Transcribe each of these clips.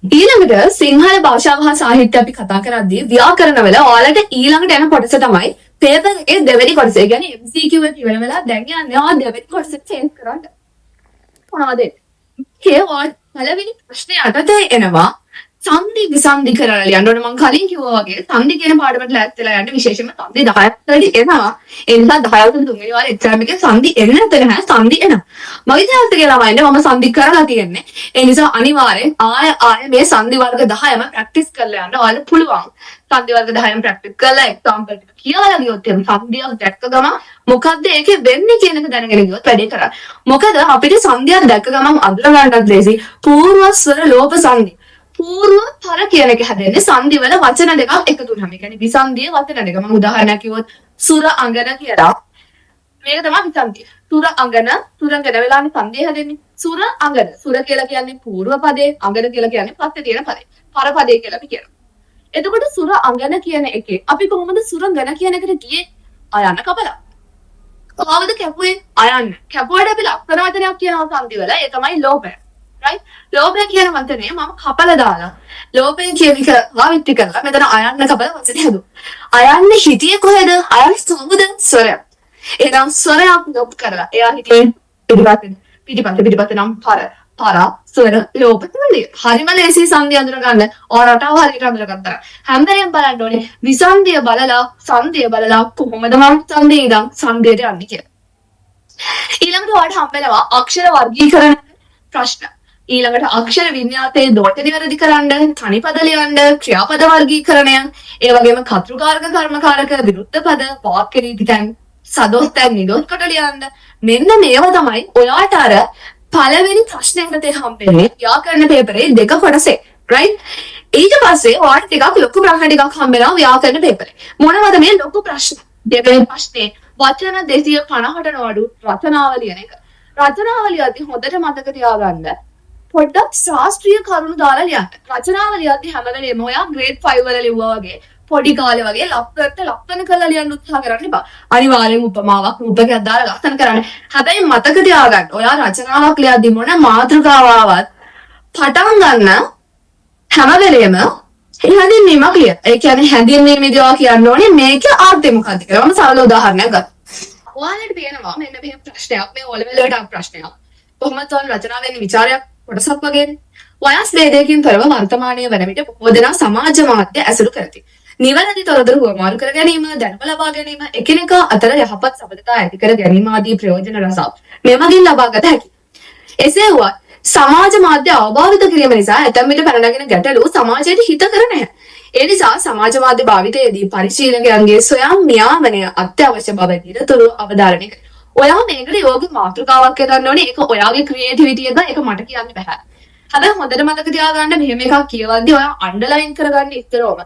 ඊළඟට සිංහල භාෂාව හා සාහිත්‍ය අපි කතා කරද්දී ව්‍යාකරණ වල ඔයාලට ඊළඟට යන කොටස තමයි පේපර් එකේ දෙවෙනි කොටස. ඒ කියන්නේ MCQ එක ඉවර වෙලා දැන් යන්නේ ආ දෙවෙනි කොටස චේන්ජ් කරන්න. මොනවද? පළවෙනි ප්‍රශ්නේ යටතේ එනවා සංදි විසන්දි කරලා ලියන්න ඕනේ. මම කලින් කිව්වා වගේ සංදි කියන පාඩමට ලෑස්තිලා යන්න විශේෂයෙන්ම සංදි 10ක් එනවා. ඒ නිසා 10ට තුන්වෙනි වාරේ එක්සෑම් එකේ සංදි එන්නේ නැත්නම් නෑ සංදි එනවා. මගේ තාත්තට කියලා වයින්ද මම සංදි කරලා තියෙන්නේ. ඒ නිසා අනිවාර්යෙන් ආය මේ සංදි වර්ග 10ම ප්‍රැක්ටිස් කරලා යන්න ඔයාලට පුළුවන්. සංදි වර්ග 10ම ප්‍රැක්ටිස් කරලා එක්සැම්පල් ටික කියලා ගියොත් එම් සංදියක් දැක්ක ගමන් මොකද්ද ඒකේ වෙන්නේ කියන එක දැනගෙන ගියොත් වැඩේ කරා. මොකද අපිට සංදියක් දැක්ක ගමන් අඳුර ගන්නත් ලේසි. පූර්ව ස්වර ලෝප සංදි. පූර්ව පර කියන එක හැදෙන්නේ සංදි වල වචන දෙකක් එකතු වුනහම. ඒ කියන්නේ විසන්දිය වචන දෙක. මම උදාහරණයක් කිව්වොත් සුර අංගන කියලා. මේක තමයි විසන්දිය. සුර අංගන සුරංගන වෙලානේ සංදිය හැදෙන්නේ. සුර අංගන. සුර කියලා කියන්නේ පූර්ව පදේ, අංගන කියලා කියන්නේ පස්සේ තියෙන පදේ. පර පදේ කියලා අපි කියනවා. එතකොට සුර අංගන කියන එකේ අපි කොහොමද සුරංගන කියන එකට ගියේ? අයන්න කපලා. කොහොමද කැපුවේ? අයන්න. කැපුවට අපි ලක්ෂණ වචනයක් කියනවා සංදි වල. ඒ තමයි ලෝභය. right ලෝභය කියන වචනේ මම කපලා දාලා ලෝභය කියන එක පාවිච්චි කරලා මෙතන අයන්න කපලා වචනේ හදුවා. අයන්න හිතියේ කොහෙද? අයන්න සමුද ස්වරය. එහෙනම් ස්වරයක් ලොප් කරලා එයා හිතියේ පිටිපස්සේ නම් පර ස්වර ලෝප තුනේ. හරිම ලේසි සංදි අඳුර ගන්න. ඔයාලටව හරියට අඳුරගත්තා. හැමදේම බලන්න ඕනේ විසන්දිය බලලා සංදිය බලලා කොහොමද මම සංදිය ඉඳන් සංදියට යන්නේ කියලා. ඊළඟට ඔයාලට හම්බෙනවා අක්ෂර වර්ගීකරණ ප්‍රශ්න. ඊළඟට අක්ෂර වින්‍යාසයේ දොට නිවැරදි කරන්න, තනිපද ලියන්න, ක්‍රියාපද වර්ගීකරණය, ඒ වගේම කර්තෘකාරක කර්මකාරක විරුද්ධ පද, වාක්‍ය රීතිකයන්, සදොස්තැන් නිදොස්කොට ලියන්න. මෙන්න මේවා තමයි ඔයාට අර පළවෙනි ප්‍රශ්නයකට හම්බෙන්නේ ව්‍යාකරණ පේපරේ දෙක කොටසේ. right ඊට පස්සේ ඔයාට ටිකක් ලොකු ප්‍රශ්න ටිකක් හම්බෙනවා ව්‍යාකරණ පේපරේ. මොනවද මේ ලොකු ප්‍රශ්න? දෙවෙනි ප්‍රශ්නේ වචන 250ට නඩු රචනාවලිය එක. රචනාවලියදී හොඳට මතක තියාගන්න පොඩ්ඩක් ශාස්ත්‍රීය කරුණු දාලා ලියන්න. රචනාවලියදී හැම වෙලේම ඔයා grade 5 වල ලිව්වා වගේ පොඩි කාලේ වගේ ලක්ෂණ කරලා ලියන්න උත්සාහ කරන්න එපා. අනිවාර්යෙන් උපමාවක් රූපකයක් දාලා ලක්ෂණ කරන්න. හැබැයි මතක තියාගන්න ඔයා රචනාවක් ලියද්දී මොන මාතෘකාවක් පටන් ගන්න හැම වෙලේම හැඳින්වීමක් ලියන්න. ඒ කියන්නේ හැඳින්වීමේදී ඔයා කියන්න ඕනේ මේකේ ආර්ථය මොකක්ද කියලා. මම සරල උදාහරණයක් ගන්නවා. ඔයාලට පේනවා මෙන්න මෙහෙම ප්‍රශ්නයක් මේ O level වලට ප්‍රශ්නයක්. කොහොමද ඔයාලා රචනාවෙන් විචාරයක් කොටසක් වගේනේ. වයස් ભેදයකින් තොරව වර්තමානයේ වන විට බොහෝ දෙනා සමාජ මාධ්‍ය ඇසුරු කරති. නිවැරදි තොරතුරු හුවමාරු කර ගැනීම, දැනුම ලබා ගැනීම, එකිනෙකා අතර යහපත් සබඳතා ඇති කර ගැනීම ආදී ප්‍රයෝජන රසක් මෙමගින් ලබා ගත හැකියි. එසේ වුවත් සමාජ මාධ්‍ය අවබෝධ කිරීම නිසා ඇතැම් විට පැන නගින ගැටලු සමාජයට හිතකර නැහැ. ඒ නිසා සමාජ මාධ්‍ය භාවිතයේදී පරිශීලකයන්ගේ ස්වයං නියාමනය අත්‍යවශ්‍ය බව නිරතුරු අවධාරණය කරනවා. ඔයා මේකට යෝග්‍ය මාතෘකාවක් හදන්න ඕනේ. ඒක ඔයාගේ ක්‍රියේටිවිටි එක ඒක මට කියන්න බෑ. හැබැයි හොඳට මතක තියාගන්න මෙහෙම එකක් කියවද්දී ඔයා අන්ඩර්ලයින් කරගන්න ඉතරම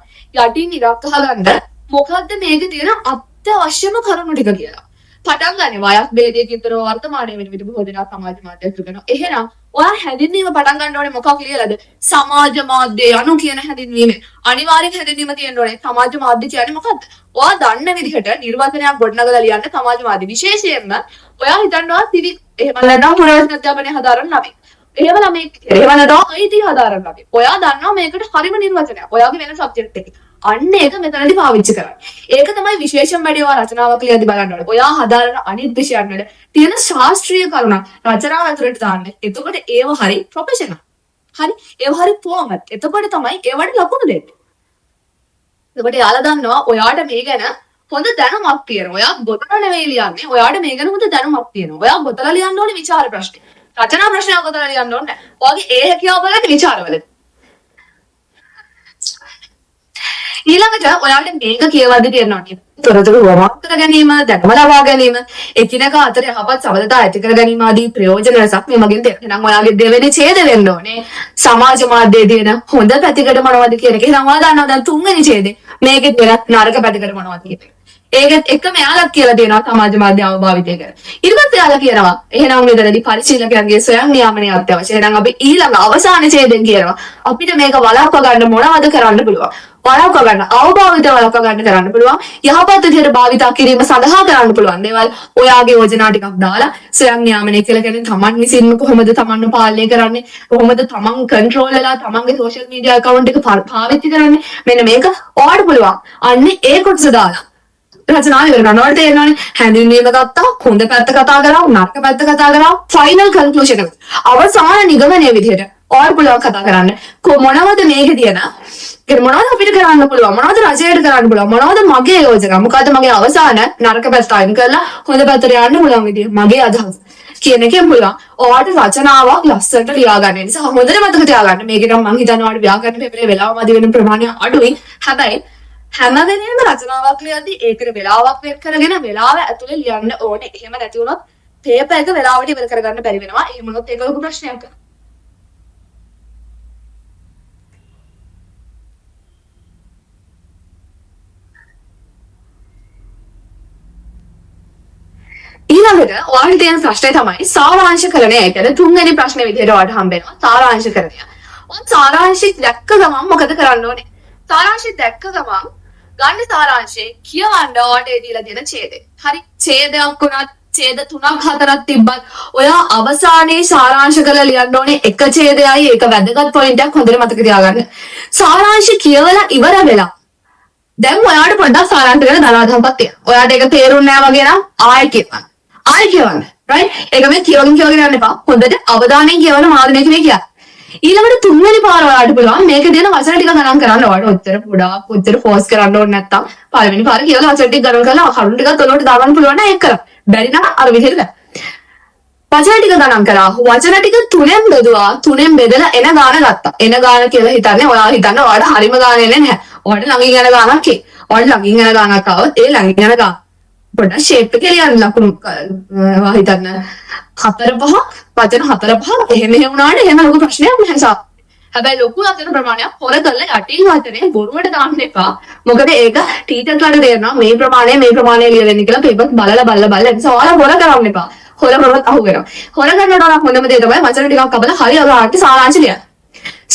යටින් ඉරක් ගහගන්න මොකද්ද මේකේ තියෙන අත්‍යවශ්‍යම කරුණු ටික කියලා. පටන් ගන්න වයස් ભેදයකින් තොරව වර්තමානයේ වෙන විදිහ බොහෝ දෙනා සමාජ මාධ්‍ය ඇසුරු කරනවා. එහෙනම් ඔයා හැඳින්වීම පටන් ගන්න ඕනේ මොකක් ලියලාද? සමාජ මාධ්‍ය යනු කියන හැඳින්වීම. අනිවාර්යෙන් හැඳින්වීම තියෙන්න ඕනේ. සමාජ මාධ්‍ය කියන්නේ මොකද්ද? ඔයා දන්න විදිහට නිර්වචනයක් ගොඩනගලා ලියන්න සමාජ මාධ්‍ය. විශේෂයෙන්ම ඔයා හිතනවා සිවික් එහෙම නැත්නම් පුරවැසින් අධ්‍යාපනය හදාරන්න ළමයි. එහෙම ළමයි එහෙම නැත්නම් IT හදාරන්න ළමයි. ඔයා දන්නවා මේකට හරිම නිර්වචනයක්. ඔයාගේ වෙන සබ්ජෙක්ට් එකේ. අන්න ඒක මෙතනදී පාවිච්චි කරන්න. ඒක තමයි විශේෂම වැඩි ඔයා රචනාවක් ලියද්දී බලන්න ඕනේ. ඔයා හදාරන අනිත් විෂයන් වල තියෙන ශාස්ත්‍රීය කරුණ රචනාව ඇතුළට දාන්න. එතකොට ඒව හරි ප්‍රොෆෙෂනල්. හරි? ඒව හරි ෆෝමත්. එතකොට තමයි ඒවට ලකුණු දෙන්නේ. එතකොට යාලා දන්නවා ඔයාට මේ ගැන හොඳ දැනුමක් තියෙනවා. ඔයා ගොතන නෙවෙයි ලියන්නේ. ඔයාට මේ ගැන හොඳ දැනුමක් තියෙනවා. ඔයා ගොතලා ලියන්න ඕනේ විචාර ප්‍රශ්න. රචනා ප්‍රශ්නයක් ගොතලා ලියන්න ඕනේ නැහැ. ඔයාගේ ඒ හැකියාව බලන්න විචාරවලදී. ඊළඟට ඔයාලට මේක කියවද්දී තේරෙනවා නේද? තොරතුරු වමක් කර ගැනීම, දැනුම ලබා ගැනීම, එකිනෙකා අතර යහපත් සබඳතා ඇති කර ගැනීම ආදී ප්‍රයෝජන රසක් මේ මගින් දෙන්න. එහෙනම් ඔයාගේ දෙවෙනි ඡේද වෙන්න ඕනේ සමාජ මාධ්‍යයේ තියෙන හොඳ පැතිකඩ මොනවද කියන එක. එහෙනම් ඔයා දන්නවා දැන් තුන්වෙනි ඡේදේ මේකෙත් වෙන නරක පැතිකඩ මොනවද කියන එක. ඒකත් එකම යාලක් කියලා දෙනවා සමාජ මාධ්‍ය අවභාවිතය කර. ඊට පස්සේ යාලා කියනවා එහෙනම් මෙතනදී පරිශීලකයන්ගේ ස්වයං නියාමනය අත්‍යවශ්‍යයි. එහෙනම් අපි ඊළඟ අවසාන ඡේදයෙන් කියනවා අපිට මේක වළක්වා ගන්න මොනවද කරන්න පුළුවන්. වළක්ව ගන්න, අවභාවිත වළක්ව ගන්න කරන්න පුළුවන්. යහපත් විදිහට භාවිතා කිරීම සඳහා කරන්න පුළුවන් දේවල් ඔයාගේ යෝජනා ටිකක් දාලා ස්වයං නියාමනය කියලා කියන්නේ තමන් විසින්ම කොහොමද තමන්ව පාලනය කරන්නේ, කොහොමද තමන් කන්ට්‍රෝල් වෙලා තමන්ගේ සෝෂල් මීඩියා account එක පාවිච්චි කරන්නේ, මෙන්න මේක ඔයාට පුළුවන්. අන්නේ ඒ කොටස දාලා රචනාව ඉවර කරනවා. ඔයාලට තේරෙනවනේ හැඳින්වීම ගත්තා, හොඳ පැත්ත කතා කරා, නරක පැත්ත කතා කරා, ෆයිනල් කන්ක්ලූෂන් එක. අවසාන නිගමනය විදිහට ඔයාලට පුළුවන් කතා කරන්න. මොනවද මේකේ තියෙන? මොනවද අපිට කරන්න පුළුවන්? මොනවද රජයට කරන්න පුළුවන්? මොනවද මගේ යෝජනා? මොකද්ද මගේ අවසාන නරක පැත්ත අයින් කරලා හොඳ පැත්තට යන්න පුළුවන් විදිය? මගේ අදහස. කියන එකෙන් පුළුවන් ඔයාලට රචනාවක් ලස්සනට ලියා ගන්න. නිසා හොඳට මතක තියාගන්න. මේක නම් මම හිතනවා ඔයාලට ව්‍යාකරණ පෙපරේ වෙලාව මදි වෙන ප්‍රමාණය අඩුයි. හැබැයි හැම වෙලේම රචනාවක් ලියද්දී ඒකට වෙලාවක් වෙන් කරගෙන වෙලාව ඇතුලේ ලියන්න ඕනේ. එහෙම නැති වුණොත් පේපර් එක වෙලාවට ඉවර කරගන්න බැරි වෙනවා. එහෙම වුණොත් ඒක ලොකු ප්‍රශ්නයක්. ඊළඟට ඔයාලට තියෙන ප්‍රශ්නේ තමයි සාරාංශකරණය. ඒ කියන්නේ තුන්වෙනි ප්‍රශ්නේ විදිහට ඔයාලට හම්බ වෙනවා සාරාංශකරණය. ඔයාලා සාරාංශي දැක්ක ගමන් මොකද කරන්න ඕනේ? සාරාංශي දැක්ක ගමන් ගන්න සාරාංශේ කියවන්න ඔයාලට දීලා තියෙන ඡේදය. හරි ඡේදයක් උනත් ඡේද 3ක් 4ක් තිබ්බත් ඔයා අවසානයේ සාරාංශ කරලා ලියන්න ඕනේ එක ඡේදයයි. ඒක වැදගත් පොයින්ට් එකක් හොඳට මතක තියාගන්න. සාරාංශ කියවලා ඉවර වෙලා දැන් ඔයාලට පොඩ්ඩක් සාරාංශ කරලා දාලාදම්පත් තියෙනවා. ඔයාලට ඒක තේරුන්නේ නැහැ වගේ නම් ආයෙ කියවන්න. ආයෙ කියවන්න. right? ඒක මේ කියවගෙන යන්න එපා. හොඳට අවධානයෙන් කියවන මාධ්‍යමේ කියන්නේ. ඊළඟට තුන්වෙනි පාර ඔයාලට පුළුවන් මේක දෙන වචන ටික ගණන් කරන්න. ඔයාලට ඔච්චර ගොඩාක් ඔච්චර ෆෝස් කරන්න ඕනේ නැත්තම් පළවෙනි පාර කියලා වචන ටික ගණන් කරලා කරුණු ටිකක් ඔලුවට දාගන්න පුළුවන් නම් ඒක කරා. බැරි නම් අර විදිහට වචන ටික ගණන් කරා. වචන ටික තුනෙන් බෙදුවා. තුනෙන් බෙදලා එන ගාන ගත්තා. එන ගාන කියලා හිතන්නේ ඔයා හිතන්න ඔයාලට හරිම ගාන එන්නේ නැහැ. ඔයාලට ළඟින් යන ගානක් ඒ. ඔයාලට ළඟින් යන ගානක් ආවොත් ඒ ළඟින් යන ගාන පොඩ්ඩක් ෂේප් එක ලියන්න ලකුණු හිතන්න 4-5 වචන 4-5 එහෙම වුණාට එහෙම ලොකු ප්‍රශ්නයක් නැහැ සාප්. හැබැයි ලොකු වචන ප්‍රමාණයක් හොර කරලා යටින් වචනේ බොරුවට දාන්න එපා. මොකද ඒක ටීචර්ස්ලාට තේරෙනවා මේ ප්‍රමාණය ලියවෙන්නේ කියලා පේපර් බලලා නිසා ඔයාලා හොර කරන්න එපා. හොර කරොත් අහු වෙනවා. හොර කරනකොට හොඳම දේ තමයි වචන ටිකක් කපලා හරි අගාට සාරාංශ ලියන්න.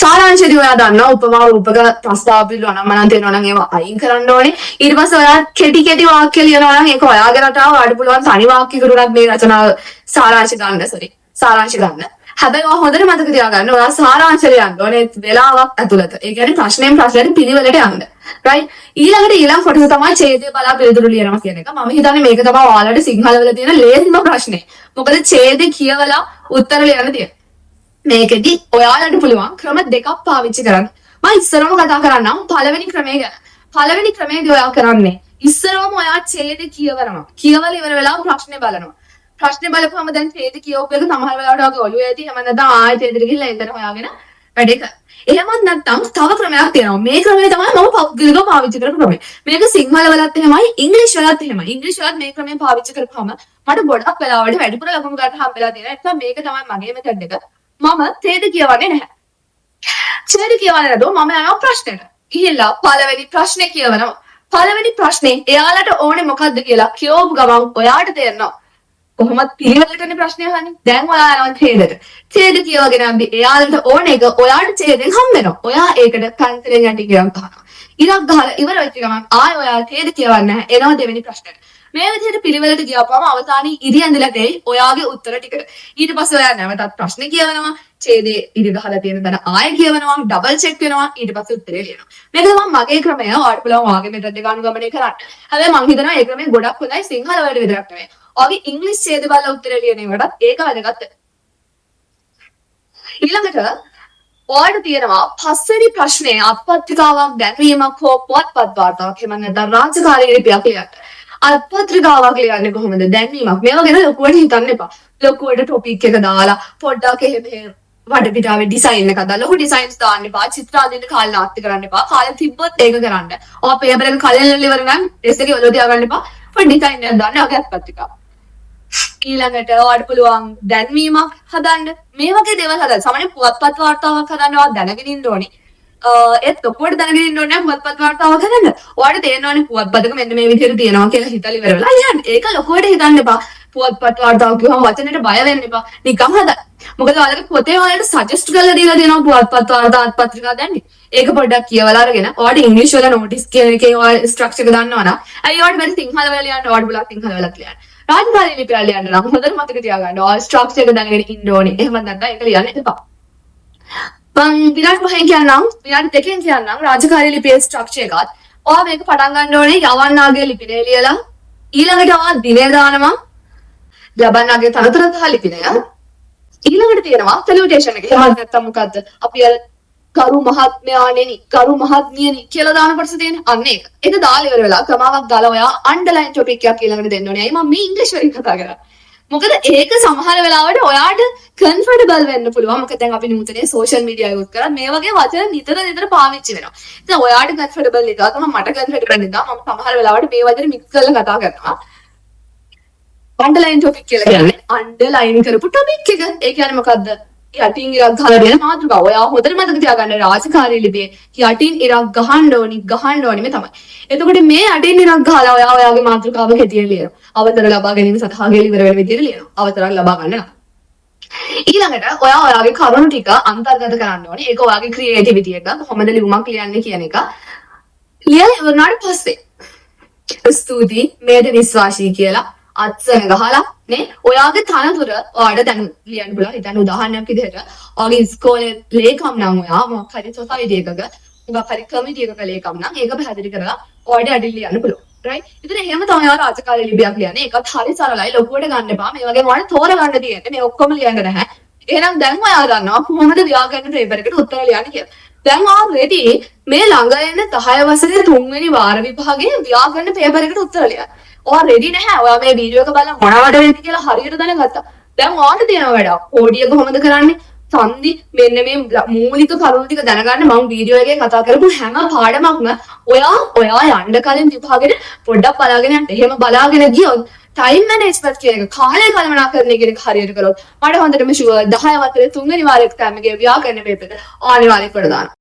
සාරාංශයේදී ඔයා දන්නවා උපමා රූපක ප්‍රස්තාව පිළිබඳව අනම්මනම් තියෙනවා නම් ඒවා අයින් කරන්න ඕනේ. ඊට පස්සේ ඔයා කෙටි වාක්‍ය ලියනවා නම් ඒක ඔයාගේ රටාව වඩ පුළුවන් තනි වාක්‍ය කරුණත් මේ රචනාව සාරාංශ ගන්න. හැබැයි ඔයා හොඳට මතක තියාගන්න ඔයා සාරාංශ ලියන්න ඕනේ වෙලාවක් ඇතුළත. ඒ කියන්නේ ප්‍රශ්නෙන් ප්‍රශ්නයට පිළිවෙලට යන්න. right? ඊළඟ කොටස තමයි ඡේදය බලා පිළිතුරු ලියනවා කියන එක. මම හිතන්නේ මේක තමයි ඔයාලට සිංහල වල තියෙන ලේසිම ප්‍රශ්නේ. මොකද ඡේදය කියවලා උත්තර ලියන්න තියෙනවා. මේකෙදි ඔයාලට පුළුවන් ක්‍රම දෙකක් පාවිච්චි කරන්න. මම ඉස්සරම කතා කරන්නම් පළවෙනි ක්‍රමය ගැන. පළවෙනි ක්‍රමයේදී ඔයා කරන්නේ ඉස්සරම ඔයා ඡේද කියවනවා. කියවලා ඉවර වෙලා ප්‍රශ්නේ බලනවා. ප්‍රශ්නේ බලපුවම දැන් ඡේද කියවපු එක සමහර වෙලාවට ඔයාගේ ඔළුවේ ඇති. එහෙම නැත්නම් ආයෙ ඡේදෙට ගිහිල්ලා එතන හොයාගෙන වැඩේ කරන්න. එහෙමත් නැත්නම් තව ක්‍රමයක් තියෙනවා. මේ ක්‍රමය තමයි මම පෞද්ගලිකව පාවිච්චි කරන ක්‍රමය. මේක සිංහල වලත් එහෙමයි, ඉංග්‍රීසි වලත් එහෙමයි. ඉංග්‍රීසි වලත් මේ ක්‍රමය පාවිච්චි කරපුවම මට ගොඩක් වෙලාවට වැඩිපුර ලකුණු ගන්න හම්බෙලා තියෙනවා. ඒ නිසා මේක තමයි මගේ මෙතඩ් එක. මම ඡේද කියවන්නේ නැහැ. ඡේද කියවන්නේ නැතුව මම යනවා ප්‍රශ්නෙට. ගිහිල්ලා පළවෙනි ප්‍රශ්නේ කියවනවා. පළවෙනි ප්‍රශ්නේ එයාලට ඕනේ මොකද්ද කියලා කියවපු ගමන් ඔයාට තේරෙනවා. කොහොමද පිළිවෙලටනේ ප්‍රශ්නේ අහන්නේ. දැන් ඔයා යනවා ඡේදෙට. ඡේද කියවගෙන යද්දි එයාලට ඕනේ එක ඔයාට ඡේදෙන් හම්බ වෙනවා. ඔයා ඒකට පැන්සලෙන් යටි කියවන්න ගන්නවා. ඉරක් ගහලා ඉවර වෙච්ච ගමන් ආයෙ ඔයා ඡේද කියවන්නේ නැහැ. එනවා දෙවෙනි ප්‍රශ්නෙට. මේ විදිහට පිළිවෙලට ගියාපම අවසානයේ ඉරි ඇඳලා දෙයි ඔයාගේ උත්තර ටිකට. ඊට පස්සේ ඔයා නැවතත් ප්‍රශ්නේ කියවනවා. ඡේදයේ ඉරි ගහලා තියෙන තැන ආයෙ කියවනවා. ඩබල් චෙක් වෙනවා. ඊට පස්සේ උත්තරේ ලියනවා. මේක තමයි මගේ ක්‍රමය. ඔයාලට පුළුවන් ඔයාගේ මෙතඩ් එක අනුගමනය කරන්න. හැබැයි මම හිතනවා මේ ක්‍රමය ගොඩක් හොඳයි සිංහල වලට විතරක් නෙවෙයි. ඔයාගේ ඉංග්‍රීසි ඡේද බලලා උත්තරේ ලියන එකටත් ඒක වැදගත්. ඊළඟට ඔයාලට තියෙනවා පස්වෙනි ප්‍රශ්නේ අත්පත්‍රිකාවක් දැක්වීමක් හෝ පුවත්පත් වාර්තාවක් එහෙම නැත්නම් රාජකාරී ලිපියක් ලියන්න. අත්පත්‍රිකාවක් ලියන්නේ කොහොමද? දැන්වීමක්. මේවා ගැන ලොකුවට හිතන්න එපා. ලොකුවට ටොපික් එක දාලා පොඩ්ඩක් එහෙම වටපිටාවේ ඩිසයින් එකක් දාලා ලොකු ඩිසයින්ස් දාන්න එපා. චිත්‍ර අඳින්න කාලේ නාස්ති කරන්න එපා. කාලේ තිබ්බොත් ඒක කරන්න. ඔය පේපර් එක කලින් ඉවර නම් ටෙස්ට් එකේ ඔලුව තියාගන්න එපා. පොඩි ඩිසයින් එකක් දාන්න ඔයගේ අත්පත්‍රිකාව. ඊළඟට ඔයාලට පුළුවන් දැන්වීමක් හදන්න. මේ වගේ දේවල් හදන්න. සාමාන්‍ය පුවත්පත් වාර්තාවක් හදන්න ඔයා දැනගෙන ඉන්න ඕනේ. ඒත් ඔක්කොට දැනගෙන ඉන්න ඕනේ පුවත්පත් වාර්තාවක් හදන්න. ඔයාලට තේරෙනවනේ පුවත්පතක මෙන්න මේ විදිහට තියෙනවා කියලා හිතලා ඉවර වෙලා යන්න. ඒක ලොකුවට හිතන්න එපා. පුවත්පත් වාර්තාව කිව්වම වචනෙට බය වෙන්න එපා. නිකම් හදන්න. මොකද ඔයාලගේ පොතේ ඔයාලට සජෙස්ට් කරලා දීලා දෙනවා පුවත්පත් වාර්තා පත්‍රිකා දැන්නේ. ඒක පොඩ්ඩක් කියවලා අරගෙන ඔයාලට ඉංග්‍රීසි වල නොටිස් කියන එකේ ඔයාලා ස්ට්‍රක්චර් එක දන්නවනම් අයි ඔයාලට බැරි සිංහල වල ලියන්න ඔයාලට බුලක් සිංහල වලත් ලියන්න. රාජකාරී ලිපි වල ලියන්න නම් හොඳට මතක තියාගන්න. ඔයාලා ස්ට්‍රක්චර් එක දැනගෙන ඉන්න ඕනේ. එහෙම නැත්නම් ඒක ලියන්න එපා. විනාඩි 5න් කියන්නම් විනාඩි 2කින් කියන්නම් රාජකාරී ලිපියේ ස්ට්‍රක්චර් එකත් ඔයා මේක පටන් ගන්න ඕනේ යවන්නාගේ ලිපිනේ ලියලා ඊළඟට ඔයා දිනේ දානවා ලබන්නාගේ තනතුර සහ ලිපිනය ඊළඟට තියෙනවා සැලියුටේෂන් එක. එහෙම නැත්නම් මොකද්ද? අපි අර කරු මහත්මයාණෙනි කරු මහත්මියනි කියලා දාන කොටස තියෙන්නේ. අන්න ඒක. ඒක දාලා ඉවර වෙලා ක්‍රමාවක් දාලා ඔයා අන්ඩර්ලයින් টොපික් එකක් ඊළඟට දෙන්න ඕනේ. අයි මම මේ ඉංග්‍රීසි වලින් කතා කරා. මොකද ඒක සමහර වෙලාවට ඔයාට කම්ෆර්ටබල් වෙන්න පුළුවන්. මොකද දැන් අපි නූතනේ සෝෂල් මීඩියා යූස් කරා මේ වගේ වචන නිතර පාවිච්චි වෙනවා. ඉතින් ඔයාට කම්ෆර්ටබල් නිසා තමයි මට කම්ෆර්ටබල් නිසා මම සමහර වෙලාවට මේ වචන මික්ස් කරලා කතා කරනවා. අන්ඩර්ලයින් টොපික් කියලා කියන්නේ අන්ඩර්ලයින් කරපු টොපික් එක. ඒ කියන්නේ මොකද්ද? යටින් ඉරක් ගහලා දෙන මාතෘකාව. ඔයා හොඳට මතක තියාගන්න රාජකාරී ලිපියේ යටින් ඉරක් ගහන්න ඕනි මේ තමයි. එතකොට මේ යටින් ඉරක් ගහලා ඔයා ඔයාගේ මාතෘකාව හැටියට ලියනවා. අවතර ලබා ගැනීම සඳහා ගෙල ඉවර වෙන විදිහට ලියනවා. අවතරක් ලබා ගන්න නම්. ඊළඟට ඔයා ඔයාගේ කරුණු ටික අන්තර්ගත කරන්න ඕනේ. ඒක ඔයාගේ ක්‍රියේටිවිටි එක කොහොමද ලියුමක් ලියන්නේ කියන එක. ලියලා ඉවරනාට පස්සේ ස්තුතියි මේට විශ්වාසී කියලා අත්සන ගහලා නේ ඔයාගේ තනතුර ඔයාලට දැන් ලියන්න පුළුවන්. ඉතින් උදාහරණයක් විදිහට ඔයාගේ ඉස්කෝලේ ලේකම් නම් ඔයා මොකක් හරි සොසයිටි එකක මොකක් හරි කමිටි එකක ලේකම් නම් ඒක පැහැදිලි කරලා ඔයාලට අඩිය ලියන්න පුළුවන්. රයිට්. ඉතින් එහෙම තමයි ඔයා රාජකාරී ලිපියක් ලියන්නේ. ඒකත් හරි සරලයි. ලොකුවට ගන්න එපා. මේ වගේ ඔයාලට තෝරගන්න තියෙන්නේ. මේ ඔක්කොම ලියන්න නැහැ. එහෙනම් දැන් ඔයා දන්නවා කොහොමද ව්‍යාකරණ පේපර් එකට උත්තර ලියන්නේ කියලා. දැන් ඔයා රෙඩි මේ ළඟ එන 10 වසරේ 3 වෙනි වාර විභාගයේ ව්‍යාකරණ පේපර් එකට උත්තර ලියන්න. ඔයා රෙඩි නැහැ. ඔයා මේ වීඩියෝ එක බලලා මොනවද වෙන්නේ කියලා හරියට දැනගත්තා. දැන් ඔයාට තියෙනවා වැඩක්. කෝඩිය කොහොමද කරන්නේ? සංදි මෙන්න මේ මූලික කරුණු ටික දැනගන්න මම වීඩියෝ එකේ කතා කරපු හැම පාඩමක්ම ඔයා යන්න කලින් විභාගෙට පොඩ්ඩක් බලාගෙන යන්න. එහෙම බලාගෙන ගියොත් ටයිම් මැනේජ්මන්ට් කියන එක කාලය කළමනාකරණය කියන එක හරියට කරොත් මට හොඳටම ෂුවර් 10 වතරේ 3 වෙනි වාරේ එක්සෑම් එකේ ව්‍යාකරණ පේපර් එක අනිවාර්යයෙන් කොට දානවා.